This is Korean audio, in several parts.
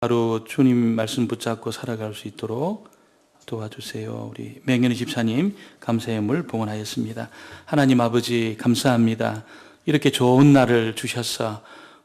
하루 주님 말씀 붙잡고 살아갈 수 있도록 도와주세요. 우리 맹현희 집사님 감사의 물 봉헌하였습니다. 하나님 아버지 감사합니다. 이렇게 좋은 날을 주셔서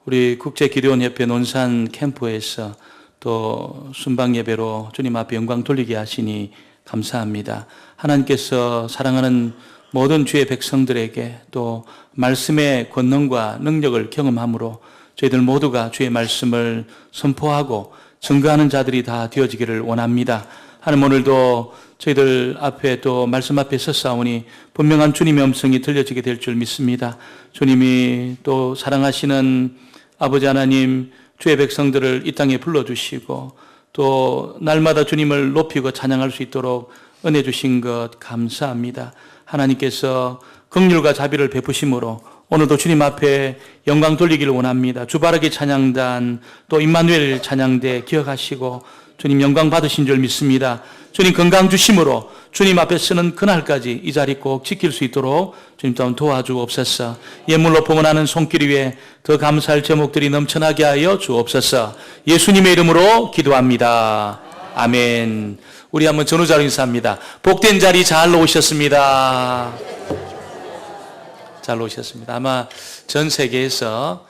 우리 국제기도원협회 논산 캠프에서 또 순방 예배로 주님 앞에 영광 돌리게 하시니 감사합니다. 하나님께서 사랑하는 모든 주의 백성들에게 또 말씀의 권능과 능력을 경험함으로 저희들 모두가 주의 말씀을 선포하고 증거하는 자들이 다 되어지기를 원합니다. 하나님, 오늘도 저희들 앞에 또 말씀 앞에 서싸우니 분명한 주님의 음성이 들려지게 될 줄 믿습니다. 주님이 또 사랑하시는 아버지 하나님, 주의 백성들을 이 땅에 불러주시고 또 날마다 주님을 높이고 찬양할 수 있도록 은혜 주신 것 감사합니다. 하나님께서 긍휼과 자비를 베푸심으로 오늘도 주님 앞에 영광 돌리기를 원합니다. 주바라기 찬양단 또 임마누엘 찬양대 기억하시고 주님 영광 받으신 줄 믿습니다. 주님 건강 주심으로 주님 앞에 서는 그날까지 이 자리 꼭 지킬 수 있도록 주님 또한 도와주옵소서. 예물로 봉헌하는 손길 위에 더 감사할 제목들이 넘쳐나게 하여 주옵소서. 예수님의 이름으로 기도합니다. 아멘. 우리 한번 전후자로 인사합니다. 복된 자리 잘 오셨습니다. 잘 오셨습니다. 아마 전 세계에서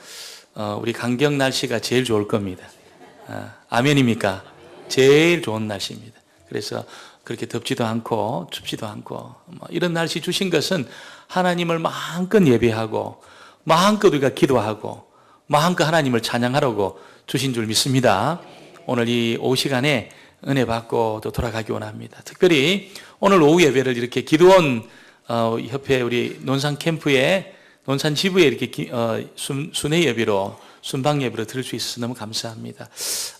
우리 강경 날씨가 제일 좋을 겁니다. 아멘입니까? 제일 좋은 날씨입니다. 그래서 그렇게 덥지도 않고 춥지도 않고 이런 날씨 주신 것은 하나님을 마음껏 예배하고 마음껏 우리가 기도하고 마음껏 하나님을 찬양하라고 주신 줄 믿습니다. 오늘 이 오후 시간에 은혜 받고 또 돌아가기 원합니다. 특별히 오늘 오후 예배를 이렇게 기도원 협회 우리 논산 캠프에 논산 지부에 이렇게 순회 예배로 순방 예배로 들을 수 있어서 너무 감사합니다.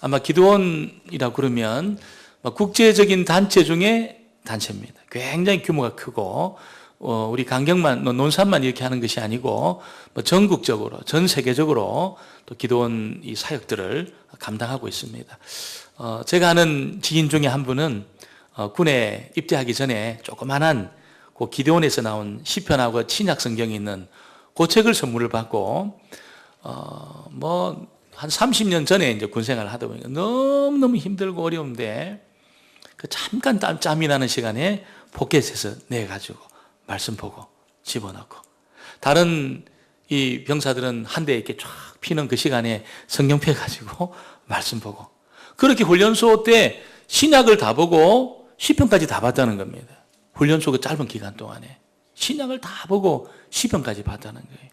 아마 기도원이라고 그러면 국제적인 단체 중에 단체입니다. 굉장히 규모가 크고 우리 강경만 논산만 이렇게 하는 것이 아니고 전국적으로 전 세계적으로 또 기도원 이 사역들을 감당하고 있습니다. 제가 아는 지인 중에 한 분은 군에 입대하기 전에 조그만한 그 기도원에서 나온 시편하고 신약 성경이 있는 그 책을 선물을 받고 한 30년 전에 이제 군 생활을 하다 보니까 너무너무 힘들고 어려운데 그 잠깐 짬이 나는 시간에 포켓에서 내가지고 말씀 보고 집어넣고 다른 이 병사들은 한 대에 이렇게 쫙 피는 그 시간에 성경 펴가지고 말씀 보고 그렇게 훈련소 때 신약을 다 보고 시편까지 다 봤다는 겁니다. 훈련소 그 짧은 기간 동안에 신약을 다 보고 시편까지 봤다는 거예요.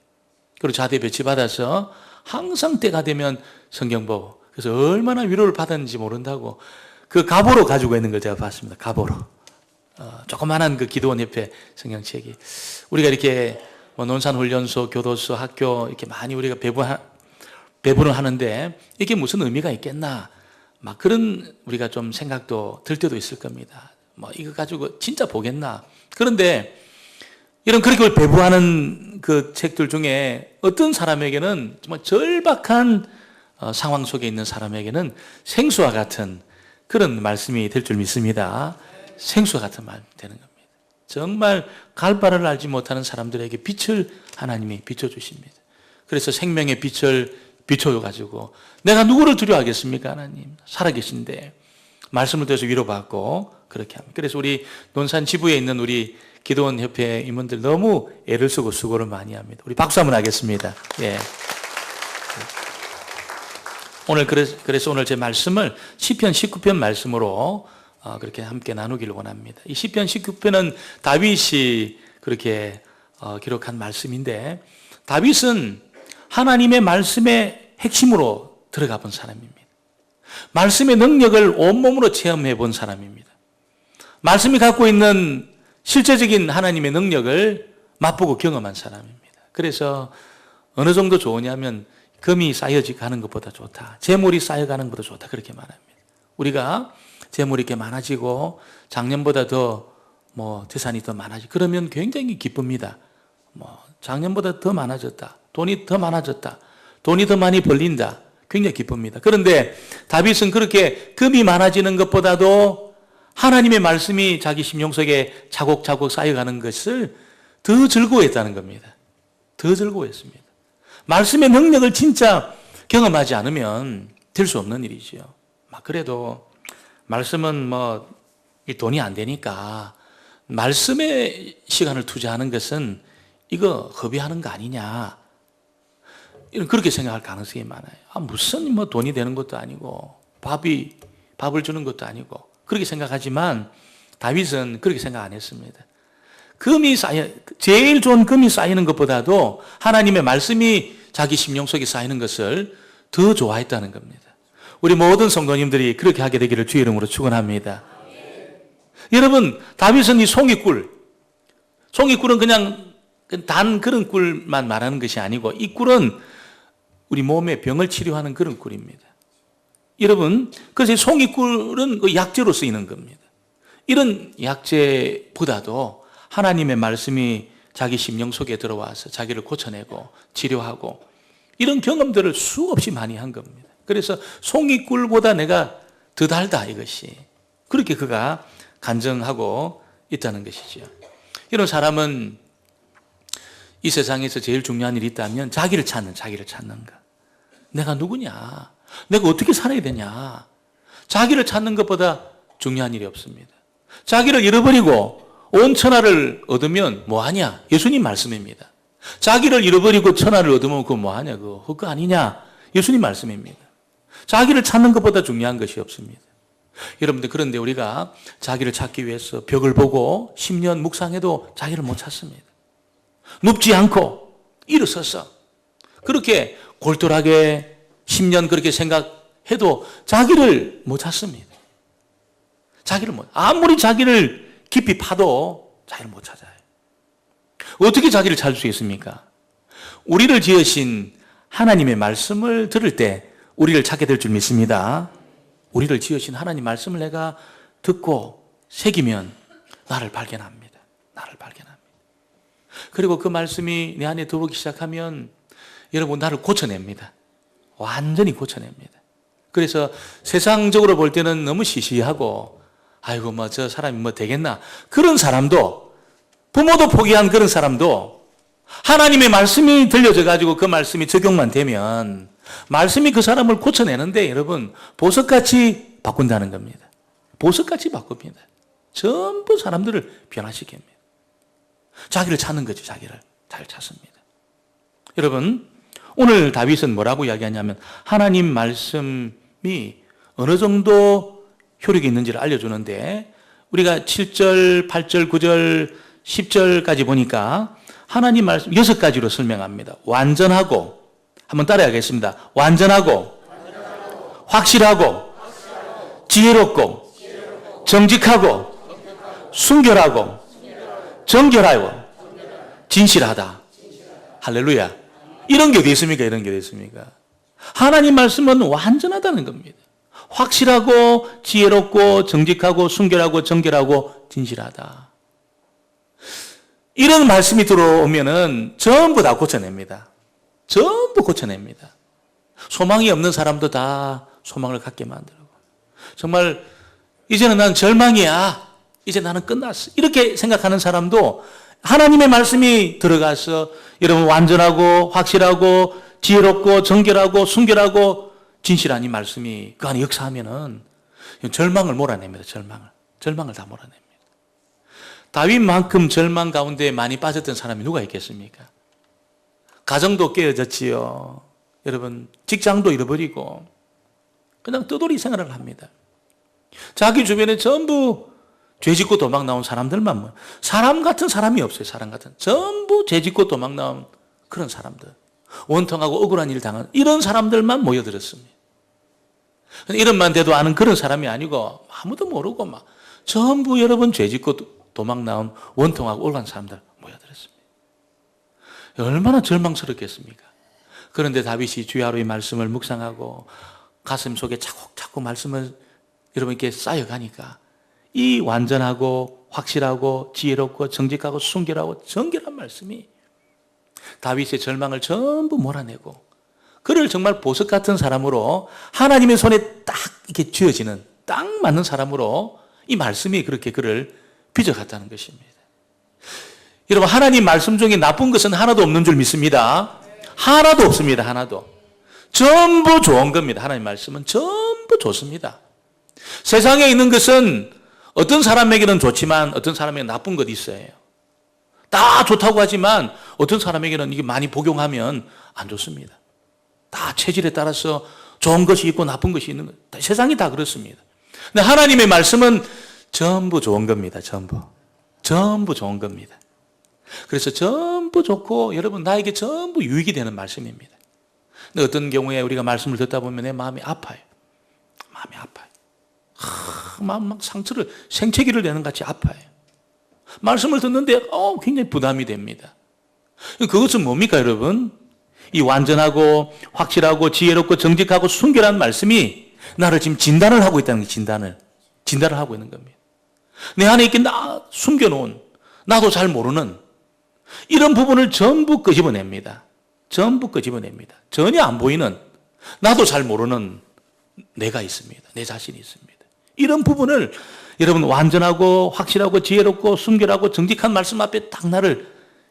그리고 자대 배치받아서 항상 때가 되면 성경 보고 그래서 얼마나 위로를 받았는지 모른다고 그 가보로 가지고 있는 걸 제가 봤습니다. 가보로 조그만한 그 기도원 협회 성경책이 우리가 이렇게 논산훈련소, 교도소, 학교 이렇게 많이 우리가 배분을 하는데 이게 무슨 의미가 있겠나 막 그런 우리가 좀 생각도 들 때도 있을 겁니다. 이거 가지고 진짜 보겠나. 그런데 이런 그렇게 배부하는 그 책들 중에 어떤 사람에게는 정말 절박한 상황 속에 있는 사람에게는 생수와 같은 그런 말씀이 될 줄 믿습니다. 생수와 같은 말이 되는 겁니다. 정말 갈 바를 알지 못하는 사람들에게 빛을 하나님이 비춰주십니다. 그래서 생명의 빛을 비춰가지고 내가 누구를 두려워하겠습니까? 하나님 살아계신데 말씀을 통해서 위로받고 그렇게 합니다. 그래서 우리 논산 지부에 있는 우리 기도원 협회 임원들 너무 애를 쓰고 수고를 많이 합니다. 우리 박수 한번 하겠습니다. 예. 그래서 오늘 제 말씀을 시편 19편 말씀으로 그렇게 함께 나누기를 원합니다. 이 시편 19편은 다윗이 그렇게 기록한 말씀인데 다윗은 하나님의 말씀의 핵심으로 들어가 본 사람입니다. 말씀의 능력을 온몸으로 체험해 본 사람입니다. 말씀이 갖고 있는 실제적인 하나님의 능력을 맛보고 경험한 사람입니다. 그래서 어느 정도 좋으냐면 금이 쌓여가는 것보다 좋다. 재물이 쌓여가는 것보다 좋다. 그렇게 말합니다. 우리가 재물이 이렇게 많아지고 작년보다 더 재산이 더 많아지고 그러면 굉장히 기쁩니다. 작년보다 더 많아졌다. 돈이 더 많아졌다. 돈이 더 많이 벌린다. 굉장히 기쁩니다. 그런데 다윗은 그렇게 금이 많아지는 것보다도 하나님의 말씀이 자기 심령 속에 차곡차곡 쌓여가는 것을 더 즐거워했다는 겁니다. 더 즐거워했습니다. 말씀의 능력을 진짜 경험하지 않으면 될 수 없는 일이죠. 막 그래도 말씀은 뭐 이 돈이 안 되니까 말씀에 시간을 투자하는 것은 이거 허비하는 거 아니냐. 그렇게 생각할 가능성이 많아요. 무슨 뭐 돈이 되는 것도 아니고 밥을 주는 것도 아니고 그렇게 생각하지만 다윗은 그렇게 생각 안 했습니다. 제일 좋은 금이 쌓이는 것보다도 하나님의 말씀이 자기 심령 속에 쌓이는 것을 더 좋아했다는 겁니다. 우리 모든 성도님들이 그렇게 하게 되기를 주의 이름으로 축원합니다. 여러분, 다윗은 이 송이꿀은 그냥 단 그런 꿀만 말하는 것이 아니고 이 꿀은 우리 몸의 병을 치료하는 그런 꿀입니다. 여러분, 그래서 송이꿀은 그 약재로 쓰이는 겁니다. 이런 약재보다도 하나님의 말씀이 자기 심령 속에 들어와서 자기를 고쳐내고 치료하고 이런 경험들을 수없이 많이 한 겁니다. 그래서 송이꿀보다 내가 더 달다 이것이. 그렇게 그가 간증하고 있다는 것이죠. 이런 사람은 이 세상에서 제일 중요한 일이 있다면 자기를 찾는 것. 내가 누구냐? 내가 어떻게 살아야 되냐? 자기를 찾는 것보다 중요한 일이 없습니다. 자기를 잃어버리고 온 천하를 얻으면 뭐하냐? 예수님 말씀입니다. 자기를 잃어버리고 천하를 얻으면 그거 뭐하냐? 그거 헛거 아니냐? 예수님 말씀입니다. 자기를 찾는 것보다 중요한 것이 없습니다. 여러분들, 그런데 우리가 자기를 찾기 위해서 벽을 보고 10년 묵상해도 자기를 못 찾습니다. 눕지 않고 일어서서 그렇게 골똘하게 10년 그렇게 생각해도 자기를 못 찾습니다. 아무리 자기를 깊이 파도 자기를 못 찾아요. 어떻게 자기를 찾을 수 있습니까? 우리를 지으신 하나님의 말씀을 들을 때 우리를 찾게 될 줄 믿습니다. 우리를 지으신 하나님 말씀을 내가 듣고 새기면 나를 발견합니다. 그리고 그 말씀이 내 안에 들어오기 시작하면 여러분 나를 고쳐냅니다. 완전히 고쳐냅니다. 그래서 세상적으로 볼 때는 너무 시시하고 아이고 뭐 저 사람이 뭐 되겠나 그런 사람도 부모도 포기한 그런 사람도 하나님의 말씀이 들려져 가지고 그 말씀이 적용만 되면 말씀이 그 사람을 고쳐내는데 여러분 보석같이 바꾼다는 겁니다. 보석같이 바꿉니다. 전부 사람들을 변화시킵니다. 자기를 찾는 거죠. 자기를 잘 찾습니다. 여러분 오늘 다윗은 뭐라고 이야기하냐면 하나님 말씀이 어느 정도 효력이 있는지를 알려주는데 우리가 7절, 8절, 9절, 10절까지 보니까 하나님 말씀 6가지로 설명합니다. 완전하고 한번 따라하겠습니다. 완전하고 확실하고 지혜롭고 정직하고 순결하고 정결하고 진실하다. 할렐루야. 이런 게 어디 있습니까? 이런 게 어디 있습니까? 하나님 말씀은 완전하다는 겁니다. 확실하고 지혜롭고 정직하고 순결하고 정결하고 진실하다. 이런 말씀이 들어오면은 전부 다 고쳐냅니다. 전부 고쳐냅니다. 소망이 없는 사람도 다 소망을 갖게 만들고 정말 이제는 난 절망이야. 이제 나는 끝났어. 이렇게 생각하는 사람도 하나님의 말씀이 들어가서 여러분 완전하고 확실하고 지혜롭고 정결하고 순결하고 진실한 이 말씀이 그 안에 역사하면은 절망을 몰아냅니다. 절망을 다 몰아냅니다. 다윗만큼 절망 가운데 많이 빠졌던 사람이 누가 있겠습니까? 가정도 깨어졌지요. 여러분 직장도 잃어버리고 그냥 떠돌이 생활을 합니다. 자기 주변에 전부 죄짓고 도망 나온 사람들만 사람 같은 사람이 없어요. 전부 죄짓고 도망 나온 그런 사람들. 원통하고 억울한 일을 당한 이런 사람들만 모여들었습니다. 이름만 대도 아는 그런 사람이 아니고 아무도 모르고 막 전부 여러분 죄짓고 도망 나온 원통하고 억울한 사람들 모여들었습니다. 얼마나 절망스럽겠습니까? 그런데 다윗이 주의 하루의 말씀을 묵상하고 가슴 속에 차곡차곡 말씀을 여러분께 쌓여가니까 이 완전하고 확실하고 지혜롭고 정직하고 순결하고 정결한 말씀이 다윗의 절망을 전부 몰아내고 그를 정말 보석 같은 사람으로 하나님의 손에 딱 이렇게 쥐어지는 딱 맞는 사람으로 이 말씀이 그렇게 그를 빚어갔다는 것입니다. 여러분 하나님 말씀 중에 나쁜 것은 하나도 없는 줄 믿습니다. 하나도 없습니다. 하나도. 전부 좋은 겁니다. 하나님 말씀은 전부 좋습니다. 세상에 있는 것은 어떤 사람에게는 좋지만 어떤 사람에게는 나쁜 것이 있어요. 다 좋다고 하지만 어떤 사람에게는 이게 많이 복용하면 안 좋습니다. 다 체질에 따라서 좋은 것이 있고 나쁜 것이 있는 것. 세상이 다 그렇습니다. 근데 하나님의 말씀은 전부 좋은 겁니다. 전부 좋은 겁니다. 그래서 전부 좋고 여러분 나에게 전부 유익이 되는 말씀입니다. 근데 어떤 경우에 우리가 말씀을 듣다 보면 내 마음이 아파요. 마음이 아파요. 마음 막 상처를 생채기를 내는 같이 아파요. 말씀을 듣는데 굉장히 부담이 됩니다. 그것은 뭡니까 여러분? 이 완전하고 확실하고 지혜롭고 정직하고 순결한 말씀이 나를 지금 진단을 하고 있다는 게 진단을 하고 있는 겁니다. 내 안에 있게 숨겨놓은 나도 잘 모르는 이런 부분을 전부 끄집어냅니다. 전혀 안 보이는 나도 잘 모르는 내가 있습니다. 내 자신이 있습니다. 이런 부분을 여러분 완전하고 확실하고 지혜롭고 순결하고 정직한 말씀 앞에 딱 나를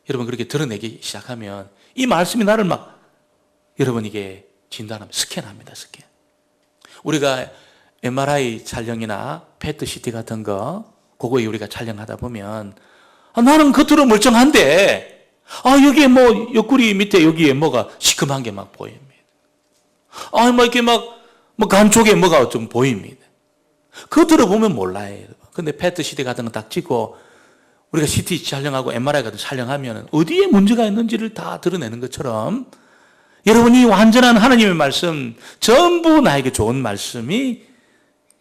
여러분 그렇게 드러내기 시작하면 이 말씀이 나를 막 여러분 이게 진단합니다. 스캔합니다. 스캔. 우리가 MRI 촬영이나 PET-CT 같은 거 그거에 우리가 촬영하다 보면 나는 겉으로 멀쩡한데 여기에 뭐 옆구리 밑에 여기에 뭐가 시큼한 게 막 보입니다. 뭐 이렇게 막 간 쪽에 뭐가 좀 보입니다. 겉으로 보면 몰라요. 근데 PET-CT 같은 거 딱 찍고 우리가 CT 촬영하고 MRI 같은 거 촬영하면 어디에 문제가 있는지를 다 드러내는 것처럼 여러분이 완전한 하나님의 말씀 전부 나에게 좋은 말씀이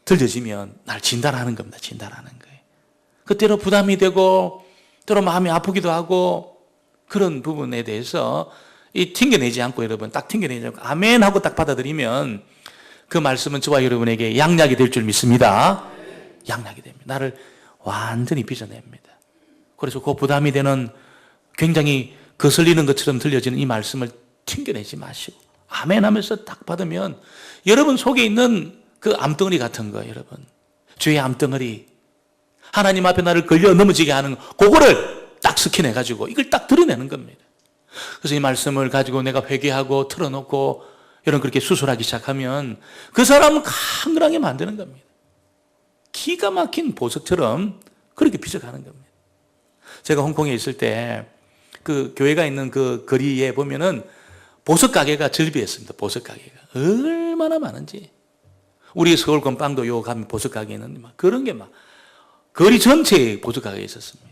들려지면 날 진단하는 겁니다. 진단하는 거예요. 그때로 부담이 되고 때로 마음이 아프기도 하고 그런 부분에 대해서 튕겨내지 않고 여러분 딱 튕겨내지 않고 아멘 하고 딱 받아들이면 그 말씀은 저와 여러분에게 양약이 될 줄 믿습니다. 양약이 됩니다. 나를 완전히 빚어냅니다. 그래서 그 부담이 되는 굉장히 거슬리는 것처럼 들려지는 이 말씀을 튕겨내지 마시고 아멘 하면서 딱 받으면 여러분 속에 있는 그 암덩어리 같은 거 여러분 죄의 암덩어리 하나님 앞에 나를 걸려 넘어지게 하는 그거를 딱 스캔해가지고 이걸 딱 드러내는 겁니다. 그래서 이 말씀을 가지고 내가 회개하고 틀어놓고 여러분 그렇게 수술하기 시작하면 그 사람은 강건하게 만드는 겁니다. 기가 막힌 보석처럼 그렇게 빚어가는 겁니다. 제가 홍콩에 있을 때 그 교회가 있는 그 거리에 보면은 보석 가게가 절비했습니다. 보석 가게가 얼마나 많은지 우리 서울 건빵도 요 가면 보석 가게 있는데 막 그런 게 막 거리 전체에 보석 가게가 있었습니다.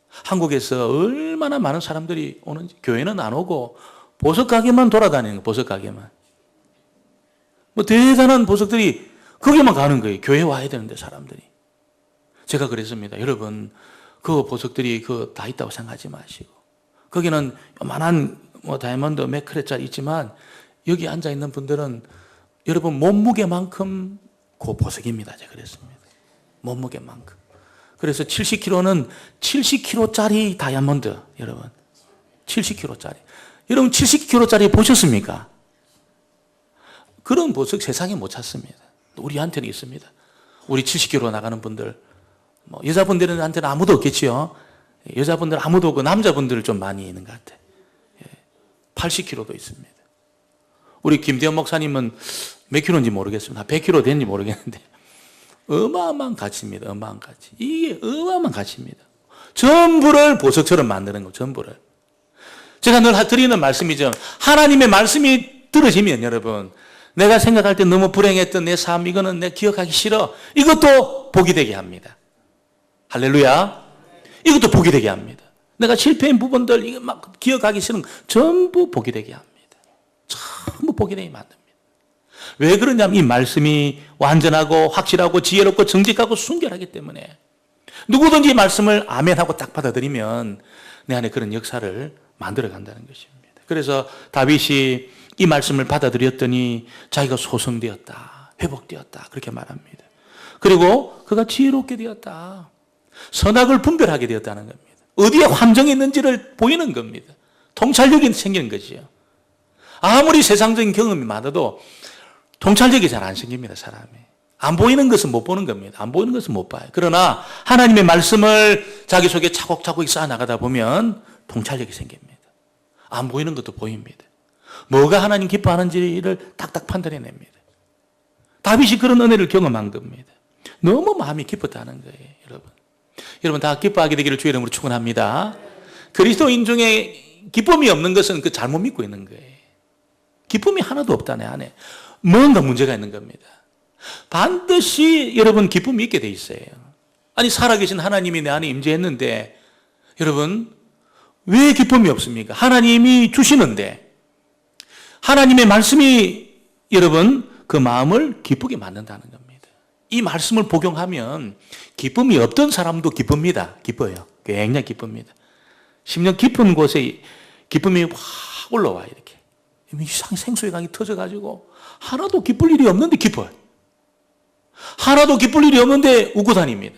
한국에서 얼마나 많은 사람들이 오는지 교회는 안 오고 보석 가게만 돌아다니는 거예요. 보석 가게만 뭐 대단한 보석들이 거기만 가는 거예요. 교회 와야 되는데 사람들이. 제가 그랬습니다. 여러분 그 보석들이 다 있다고 생각하지 마시고 거기는 요만한 다이아몬드 몇 크레짜리 있지만 여기 앉아있는 분들은 여러분 몸무게만큼 그 보석입니다. 제가 그랬습니다. 몸무게만큼. 그래서 70kg는 70kg짜리 다이아몬드 여러분 70kg짜리 여러분 70kg짜리 보셨습니까? 그런 보석 세상에 못 찾습니다. 우리한테는 있습니다. 우리 70kg 나가는 분들 여자분들한테는 아무도 없겠지요. 여자분들 아무도 없고 남자분들 좀 많이 있는 것 같아요. 80kg도 있습니다. 우리 김대현 목사님은 몇 킬로인지 모르겠습니다. 100kg 됐는지 모르겠는데 어마어마한 가치입니다. 어마어마한 가치. 이게 어마어마한 가치입니다. 전부를 보석처럼 만드는 거 전부를. 제가 늘 드리는 말씀이죠. 하나님의 말씀이 들어지면 여러분 내가 생각할 때 너무 불행했던 내 삶 이거는 내가 기억하기 싫어. 이것도 복이 되게 합니다. 할렐루야. 이것도 복이 되게 합니다. 내가 실패한 부분들 이거 막 기억하기 싫은 전부 복이 되게 합니다. 전부 복이 되게 만듭니다. 왜 그러냐면 이 말씀이 완전하고 확실하고 지혜롭고 정직하고 순결하기 때문에 누구든지 이 말씀을 아멘하고 딱 받아들이면 내 안에 그런 역사를 만들어 간다는 것입니다. 그래서 다윗이 이 말씀을 받아들였더니 자기가 소성되었다, 회복되었다 그렇게 말합니다. 그리고 그가 지혜롭게 되었다. 선악을 분별하게 되었다는 겁니다. 어디에 함정이 있는지를 보이는 겁니다. 통찰력이 생기는 거지요. 아무리 세상적인 경험이 많아도 통찰력이 잘 안 생깁니다. 사람이. 안 보이는 것은 못 보는 겁니다. 안 보이는 것은 못 봐요. 그러나 하나님의 말씀을 자기 속에 차곡차곡 쌓아나가다 보면 통찰력이 생깁니다. 안 보이는 것도 보입니다. 뭐가 하나님 기뻐하는지를 딱딱 판단해냅니다. 다윗이 그런 은혜를 경험한 겁니다. 너무 마음이 기뻤다는 거예요, 여러분. 여러분 다 기뻐하게 되기를 주의 이름으로 축원합니다. 그리스도인 중에 기쁨이 없는 것은 그 잘못 믿고 있는 거예요. 기쁨이 하나도 없다 내 안에. 뭔가 문제가 있는 겁니다. 반드시 여러분 기쁨이 있게 돼 있어요. 아니 살아계신 하나님이 내 안에 임재했는데 여러분 왜 기쁨이 없습니까? 하나님이 주시는데 하나님의 말씀이 여러분 그 마음을 기쁘게 만든다는 겁니다. 이 말씀을 복용하면 기쁨이 없던 사람도 기쁩니다. 기뻐요. 굉장히 기쁩니다. 심령 깊은 곳에 기쁨이 확 올라와요. 이렇게 이상 생수의 강이 터져가지고 하나도 기쁠 일이 없는데 기뻐요. 하나도 기쁠 일이 없는데 웃고 다닙니다.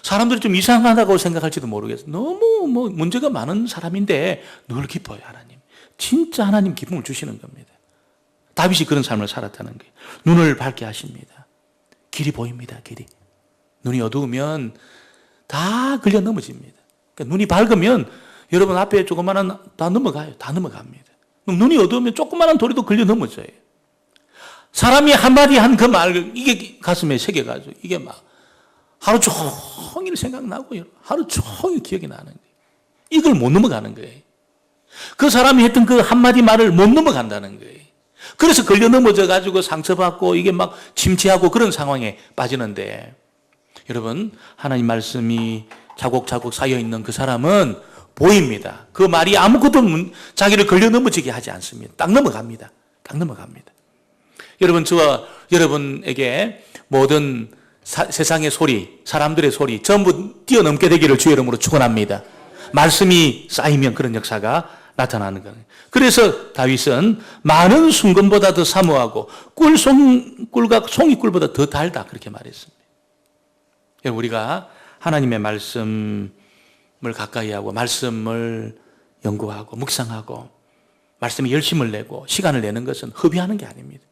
사람들이 좀 이상하다고 생각할지도 모르겠어요. 너무 문제가 많은 사람인데 늘 기뻐요. 하나님 진짜 하나님 기쁨을 주시는 겁니다. 다윗이 그런 삶을 살았다는 거예요. 눈을 밝게 하십니다. 길이 보입니다. 길이. 눈이 어두우면 다 걸려 넘어집니다. 그러니까 눈이 밝으면 여러분 앞에 조그마한 다 넘어가요. 다 넘어갑니다. 눈이 어두우면 조그마한 돌에도 걸려 넘어져요. 사람이 한마디 한 그 말 이게 가슴에 새겨가지고 이게 막 하루 종일 생각나고 하루 종일 기억이 나는 거예요. 이걸 못 넘어가는 거예요. 그 사람이 했던 그 한마디 말을 못 넘어간다는 거예요. 그래서 걸려 넘어져가지고 상처받고 이게 막 침체하고 그런 상황에 빠지는데 여러분 하나님 말씀이 자곡자곡 쌓여있는 그 사람은 보입니다. 그 말이 아무것도 자기를 걸려 넘어지게 하지 않습니다. 딱 넘어갑니다. 딱 넘어갑니다. 여러분 저와 여러분에게 모든 세상의 소리, 사람들의 소리 전부 뛰어넘게 되기를 주의 이름으로 축원합니다. 말씀이 쌓이면 그런 역사가 나타나는 거예요. 그래서 다윗은 많은 순금보다 더 사모하고 꿀과 송이꿀보다 더 달다 그렇게 말했습니다. 여러분 우리가 하나님의 말씀을 가까이 하고 말씀을 연구하고 묵상하고 말씀에 열심을 내고 시간을 내는 것은 허비하는 게 아닙니다.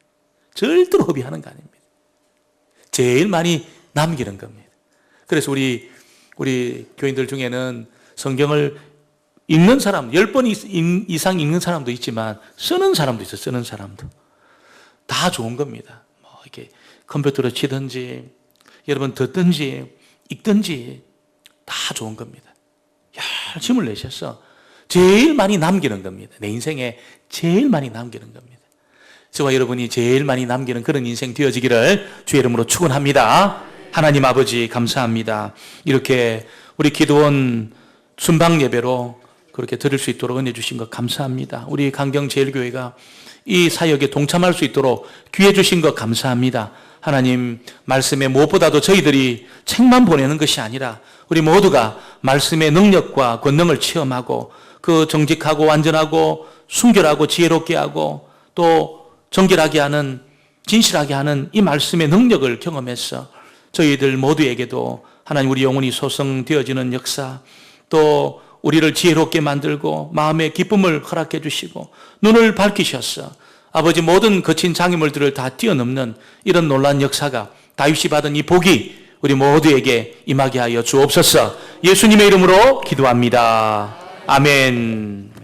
절대로 허비하는 게 아닙니다. 제일 많이 남기는 겁니다. 그래서 우리 교인들 중에는 성경을 읽는 사람, 10번 이상 읽는 사람도 있지만 쓰는 사람도 있어요. 쓰는 사람도. 다 좋은 겁니다. 뭐 이렇게 컴퓨터로 치든지 여러분 듣든지 읽든지 다 좋은 겁니다. 열심을 내셔서 제일 많이 남기는 겁니다. 내 인생에 제일 많이 남기는 겁니다. 저와 여러분이 제일 많이 남기는 그런 인생 되어지기를 주의 이름으로 축원합니다. 하나님 아버지 감사합니다. 이렇게 우리 기도원 순방 예배로 그렇게 들을 수 있도록 은혜 주신 것 감사합니다. 우리 강경제일교회가 이 사역에 동참할 수 있도록 기회 주신 것 감사합니다. 하나님 말씀에 무엇보다도 저희들이 책만 보내는 것이 아니라 우리 모두가 말씀의 능력과 권능을 체험하고 그 정직하고 완전하고 순결하고 지혜롭게 하고 또 정결하게 하는 진실하게 하는 이 말씀의 능력을 경험해서 저희들 모두에게도 하나님 우리 영혼이 소성되어지는 역사 또 우리를 지혜롭게 만들고 마음의 기쁨을 허락해 주시고 눈을 밝히셔서 아버지 모든 거친 장애물들을 다 뛰어넘는 이런 놀라운 역사가 다윗이 받은 이 복이 우리 모두에게 임하게 하여 주옵소서. 예수님의 이름으로 기도합니다. 아멘.